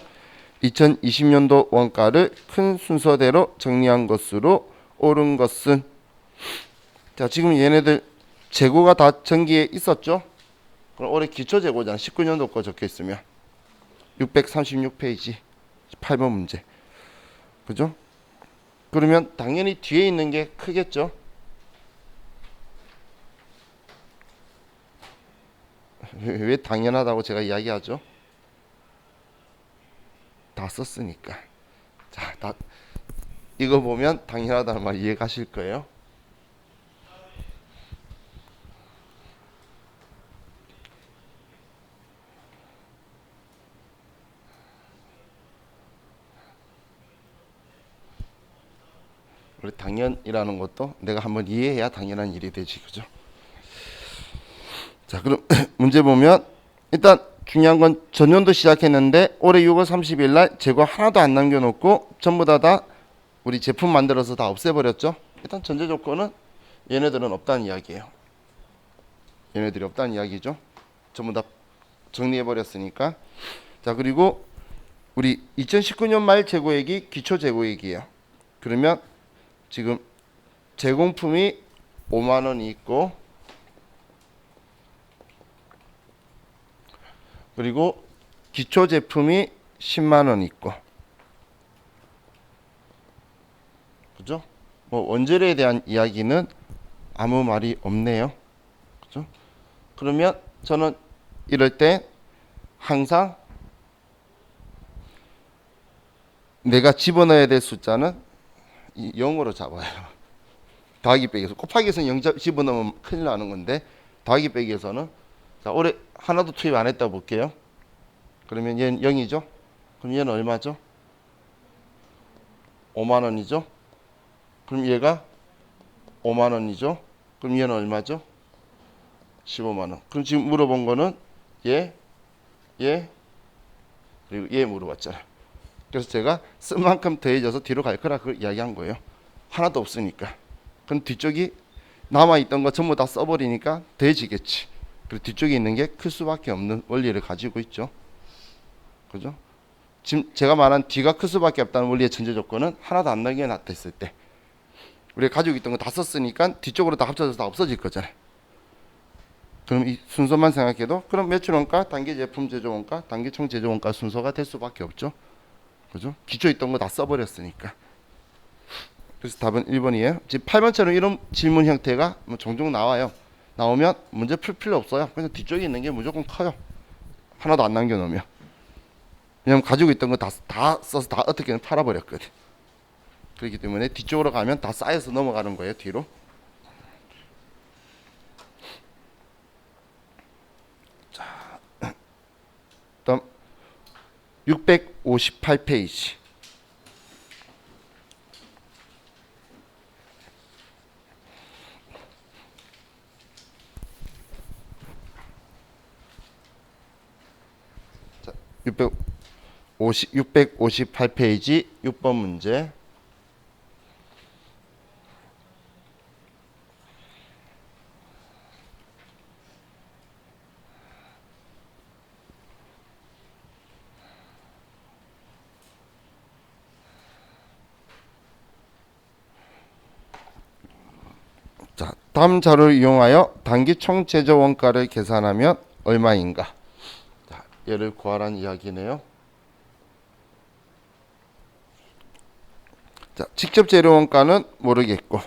2020년도 원가를 큰 순서대로 정리한 것으로 옳은 것은. 자, 지금 얘네들 재고가 다 전기에 있었죠? 그럼 올해 기초 재고잖아. 19년도 거 적혀 있으면. 636페이지 8번 문제. 그죠? 그러면 당연히 뒤에 있는 게 크겠죠? 왜 당연하다고 제가 이야기하죠? 다 썼으니까. 자, 이거 보면 당연하다는 말 이해 가실 거예요. 원래 당연이라는 것도 내가 한번 이해해야 당연한 일이 되지. 그죠? 자, 그럼 문제 보면 일단 중요한 건 전년도 시작했는데 올해 6월 30일 날 재고 하나도 안 남겨놓고 전부 다 우리 제품 만들어서 다 없애버렸죠. 일단 전제 조건은 얘네들은 없다는 이야기예요. 얘네들이 없다는 이야기죠. 전부 다 정리해버렸으니까. 자, 그리고 우리 2019년 말 재고액이 기초 재고액이에요. 그러면 지금 제공품이 5만원이 있고, 그리고 기초 제품이 10만원 있고, 그죠? 뭐 원재료에 대한 이야기는 아무 말이 없네요. 그죠? 그러면 저는 이럴 때 항상 내가 집어넣어야 될 숫자는 0으로 잡아요. 더하기 빼기에서. 곱하기에서는 0 집어넣으면 큰일 나는 건데 더하기 빼기에서는, 자, 올해 하나도 투입 안 했다 볼게요. 그러면 얘는 0이죠. 그럼 얘는 얼마죠? 5만원이죠. 그럼 얘가 5만원이죠. 그럼 얘는 얼마죠? 15만원. 그럼 지금 물어본 거는 얘, 그리고 얘 물어봤잖아. 그래서 제가 쓴 만큼 더해져서 뒤로 갈 거라 그걸 이야기한 거예요. 하나도 없으니까. 그럼 뒤쪽이 남아있던 거 전부 다 써버리니까 더해지겠지. 그리고 뒤쪽에 있는 게 클 수밖에 없는 원리를 가지고 있죠. 그죠? 지금 제가 말한 뒤가 클 수밖에 없다는 원리의 전제 조건은 하나도 안 남겨놨다 했을 때, 우리가 가지고 있던 거 다 썼으니까 뒤쪽으로 다 합쳐져서 다 없어질 거잖아요. 그럼 이 순서만 생각해도 그럼 매출원가, 단기 제품 제조원가, 단기총 제조원가 순서가 될 수밖에 없죠. 그죠? 기초 있던 거 다 써버렸으니까. 그래서 답은 1번이에요. 지금 8번처럼 이런 질문 형태가 뭐 종종 나와요. 나오면 문제 풀 필요 없어요. 그냥 뒤쪽에 있는 게 무조건 커요. 하나도 안 남겨놓으면. 왜냐면 가지고 있던 거 다 써서 다 어떻게든 팔아버렸거든. 그렇기 때문에 뒤쪽으로 가면 다 쌓여서 넘어가는 거예요. 뒤로. 자, 다음 658페이지. 자, 658페이지 6번 문제. 다음 자료를 이용하여 단기 총 제조 원가를 계산하면 얼마인가? 자, 얘를 구하라는 이야기네요. 자, 직접 재료 원가는 모르겠고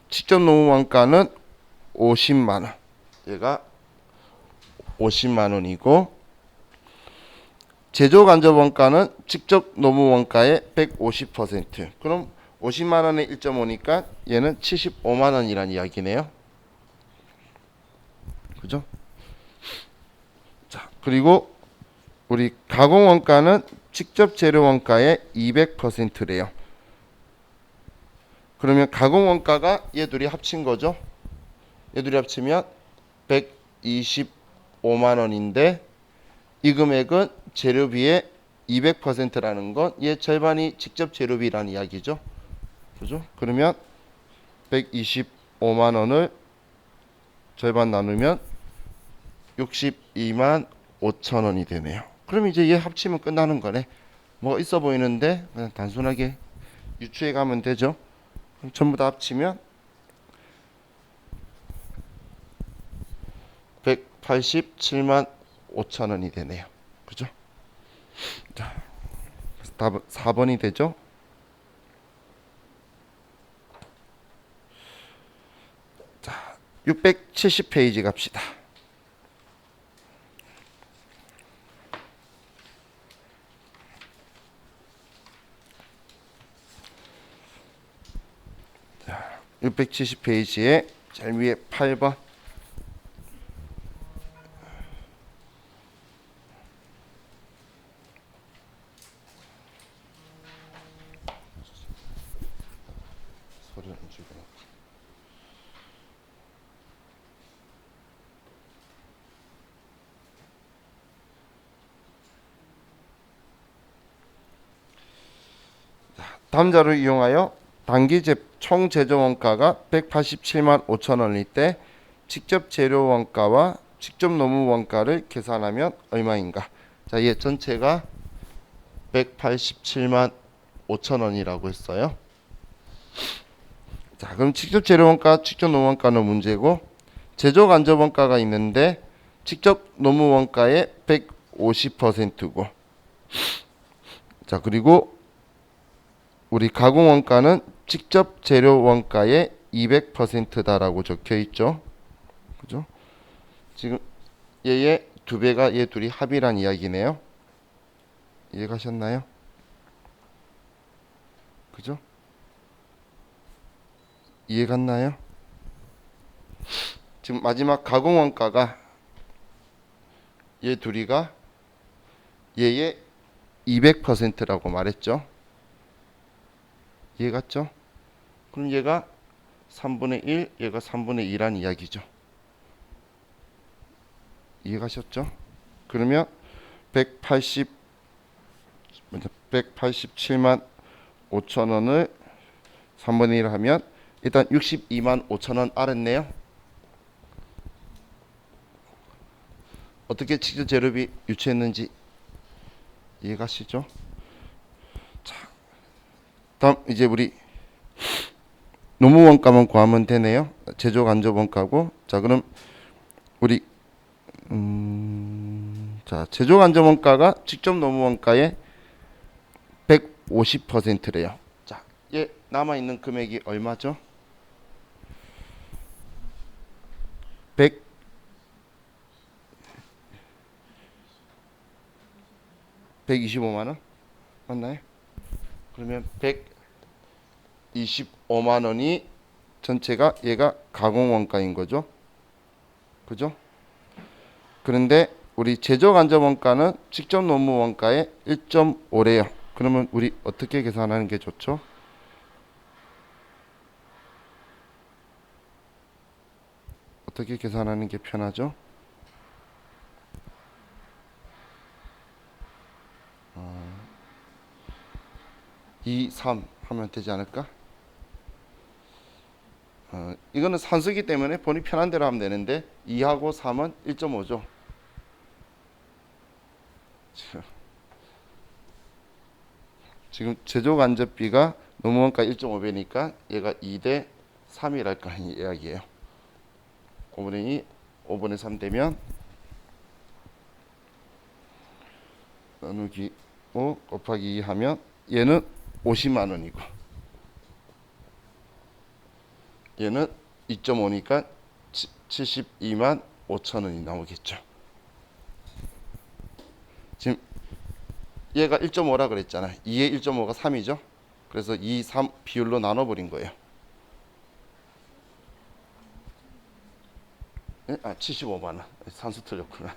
직접 노무 원가는 50만 원. 얘가 50만 원이고 제조 간접 원가는 직접 노무 원가의 150%. 그럼 50만 원에 1.5니까 얘는 75만 원이란 이야기네요. 그죠? 자, 그리고 우리 가공 원가는 직접 재료 원가의 200%래요. 그러면 가공 원가가 얘 둘이 합친 거죠. 얘 둘이 합치면 125만 원인데 이 금액은 재료비의 200%라는 건 얘 절반이 직접 재료비라는 이야기죠. 그죠? 그러면 125만 원을 절반 나누면 62만 5천 원이 되네요. 그럼 이제 얘 합치면 끝나는 거네. 뭐 있어 보이는데 그냥 단순하게 유추해 가면 되죠. 그럼 전부 다 합치면 187만 5천 원이 되네요. 그죠? 자, 답은 4번이 되죠. 자, 670페이지 갑시다. 자, 670페이지에 제일 위에 8번. 소리는 줄여. 다음 자료를 이용하여 단기 총 제조 원가가 187만 5천 원일 때 직접 재료 원가와 직접 노무 원가를 계산하면 얼마인가? 자, 얘 전체가 187만 5천 원이라고 했어요. 자, 그럼 직접 재료 원가, 직접 노무 원가는 문제고 제조 간접 원가가 있는데 직접 노무 원가의 150%고 자, 그리고 우리 가공 원가는 직접 재료 원가의 200%다라고 적혀 있죠. 그죠? 지금 얘의 두 배가 얘 둘이 합이란 이야기네요. 이해가셨나요? 그죠? 이해갔나요? 지금 마지막 가공 원가가 얘 둘이가 얘의 200%라고 말했죠. 이해갔죠? 그럼 얘가 3분의 1, 얘가 3분의 2란 이야기죠. 이해가셨죠? 그러면 187만 5천 원을 3분의 1 하면 일단 62만 5천 원 알았네요. 어떻게 직접 재료비 유추했는지 이해가시죠? 자, 다음 이제 우리 노무 원가만 구하면 되네요. 제조 간접 원가고 자 그럼 우리 자 제조 간접 원가가 직접 노무 원가의 150%래요. 자, 얘 남아 있는 금액이 얼마죠? 125만 원 맞나요? 그러면 125만 원이 전체가 얘가 가공 원가인 거죠. 그죠? 그런데 우리 제조 간접 원가는 직접 노무 원가의 1.5래요. 그러면 우리 어떻게 계산하는 게 좋죠? 어떻게 계산하는 게 편하죠? 2, 3 하면 되지 않을까? 이거는 산수기 때문에 본인 편한 대로 하면 되는데 2하고 3은 1.5죠. 지금 제조 간접비가 노무원가 1.5배니까 얘가 2대 3이랄까 하는 이야기예요. 5분의 2, 5분의 3 되면 나누기 5 곱하기 2 하면 얘는 50만 원이고 얘는 2.5니까 72만 5천 원이 나오겠죠. 지금 얘가 1.5라 그랬잖아. 2의 1.5가 3이죠. 그래서 2, 3 비율로 나눠버린 거예요. 75만 원. 산수 틀렸구나.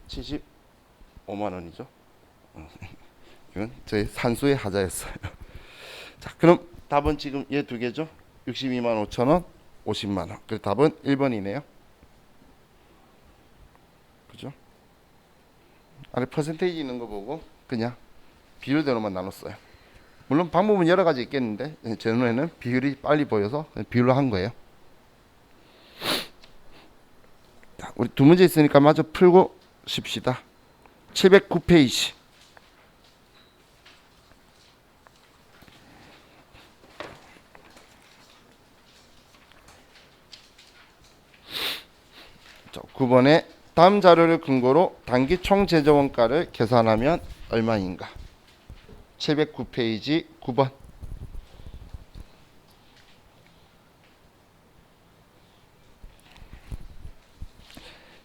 75만 원이죠. 이건 저희 산수의 하자였어요. 자, 그럼 답은 지금 얘 두 개죠. 62만 5천 원, 50만 원. 그래서 답은 1번이네요. 그죠? 아래 퍼센테이지 있는 거 보고 그냥 비율대로만 나눴어요. 물론 방법은 여러 가지 있겠는데 제 눈에는 비율이 빨리 보여서 비율로 한 거예요. 자, 우리 두 문제 있으니까 마저 풀고 쉽시다. 709페이지. 자, 9번에 다음 자료를 근거로 단기 총 제조 원가를 계산하면 얼마인가? 709페이지 9번.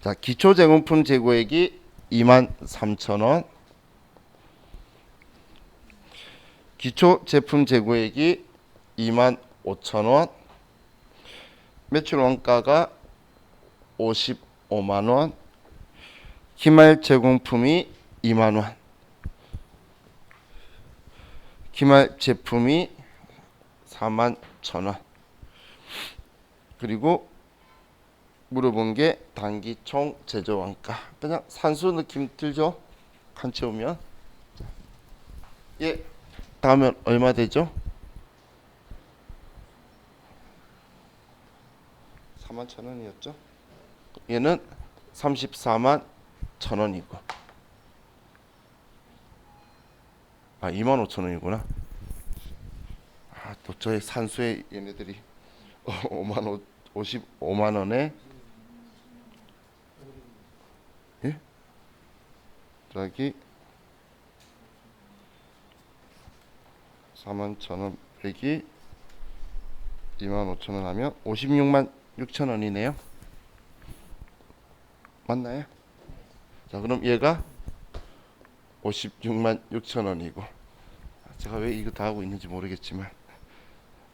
자, 기초 제공품 재고액이 23,000원. 기초 제품 재고액이 25,000원. 매출 원가가 55만 원. 기말 제공품이 2만 원. 기말 제품이 41,000원. 그리고 물어본 게 단기 총 제조 원가. 그냥 산수 느낌 들죠? 칸 채우면. 예. 다음은 얼마 되죠? 41,000원이었죠? 얘는 34만 1,000원이고. 25,000원이구나. 또 저의 산수의 얘네들이 55만 원에 예? 더하기 41,000원 빼기 25,000원 하면 56만 6천 원이네요. 맞나요? 자, 그럼 얘가 56만 6천 원이고 제가 왜 이거 다 하고 있는지 모르겠지만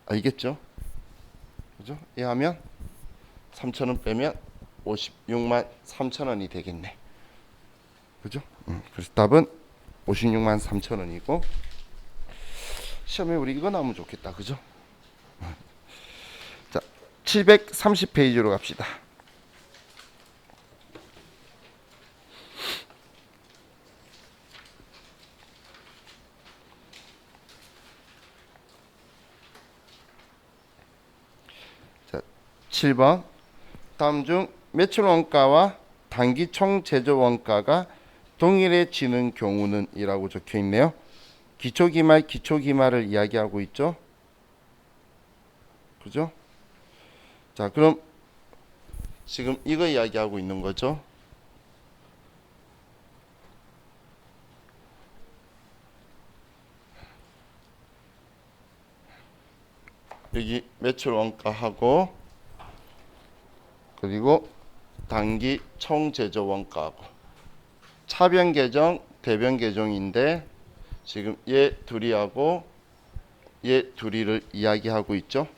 알겠죠? 그죠? 얘 하면 3,000원 빼면 56만 3천 원이 되겠네. 그죠? 그래서 답은 56만 3천 원이고 시험에 우리 이거 나오면 좋겠다. 그죠? 자, 730페이지로 갑시다. 자, 7번. 다음 중 매출 원가와 단기 총 제조 원가가 동일해지는 경우는 이라고 적혀 있네요. 기초기말을 이야기하고 있죠. 그죠? 자, 그럼 지금 이거 이야기하고 있는 거죠. 여기 매출 원가하고 그리고 단기 총 제조 원가하고 차변 계정, 대변 계정인데 지금 얘 둘이하고 얘 둘이를 이야기하고 있죠.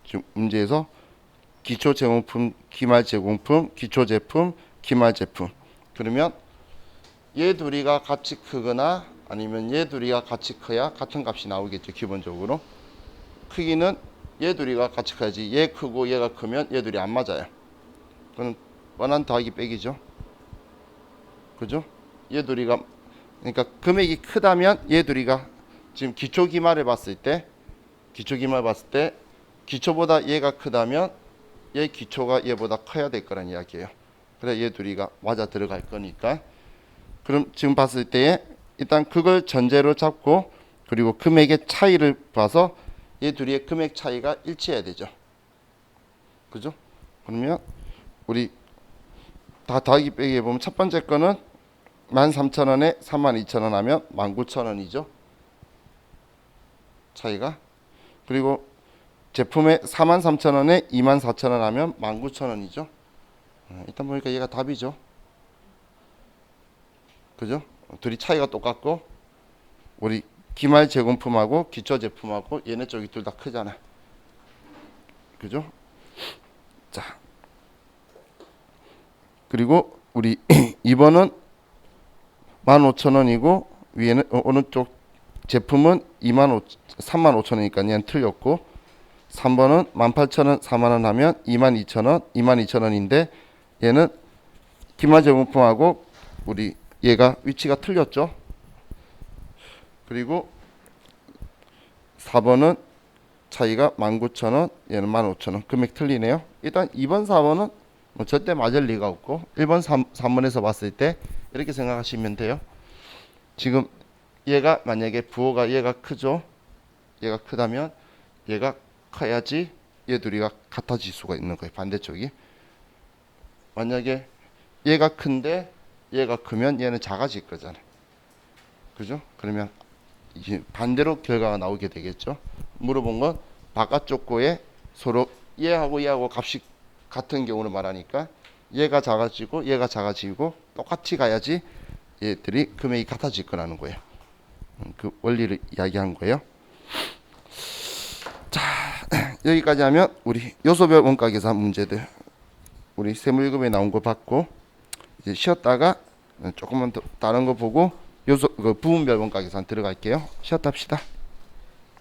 지금 문제에서 기초 제공품, 기말 제공품, 기초 제품, 기말 제품. 그러면 얘 둘이가 같이 크거나 아니면 얘 둘이가 같이 커야 같은 값이 나오겠죠. 기본적으로 크기는 얘 둘이가 같이 커야지 얘 크고 얘가 크면 얘 둘이 안 맞아요. 그건 뻔한 더하기 빼기죠. 그죠? 얘 둘이가 그러니까 금액이 크다면 얘 둘이가 지금 기초기말을 봤을 때 기초보다 얘가 크다면 얘 기초가 얘보다 커야 될 거란 이야기예요. 그래 얘 둘이가 맞아 들어갈 거니까. 그럼 지금 봤을 때 일단 그걸 전제로 잡고 그리고 금액의 차이를 봐서 얘 둘이의 금액 차이가 일치해야 되죠. 그죠? 그러면 우리 다 더하기 빼기 해보면 첫 번째 거는 13,000원에 32,000원 하면 19,000원이죠. 차이가. 그리고 제품에 43,000원에 24,000원 하면 19,000원이죠. 일단 보니까 얘가 답이죠. 그죠? 둘이 차이가 똑같고 우리 기말 제공품하고 기초 제품하고 얘네 쪽이 둘 다 크잖아. 그죠? 자. 그리고 우리 2번은 15,000원이고 위에는 어느 쪽 제품은 35,000원이니까 얘는 틀렸고 3번은 18,000원 4만원 하면 22,000원 22,000원인데 얘는 기말 제공품하고 우리 얘가 위치가 틀렸죠. 그리고 4번은 차이가 19,000원 얘는 15,000원 금액 틀리네요. 일단 2번 4번은 뭐 절대 맞을 리가 없고 1번 3번에서 봤을 때 이렇게 생각하시면 돼요. 지금 얘가 만약에 부호가 얘가 크죠. 얘가 크다면 얘가 커야지 얘 둘이가 같아질 수가 있는 거예요. 반대쪽이. 만약에 얘가 큰데 얘가 크면 얘는 작아질 거잖아요. 그죠? 그러면 이제 반대로 결과가 나오게 되겠죠. 물어본 건 바깥쪽 거에 서로 얘하고 얘하고 값이 같은 경우를 말하니까 얘가 작아지고 얘가 작아지고 똑같이 가야지 얘들이 금액이 같아질 거라는 거예요. 그 원리를 이야기한 거예요. 자, 여기까지 하면 우리 요소별 원가 계산 문제들 우리 세무일급에 나온 거 봤고 이제 쉬었다가 조금만 더 다른 거 보고 요소 그 부분별 원가 계산 들어갈게요. 쉬었다 합시다.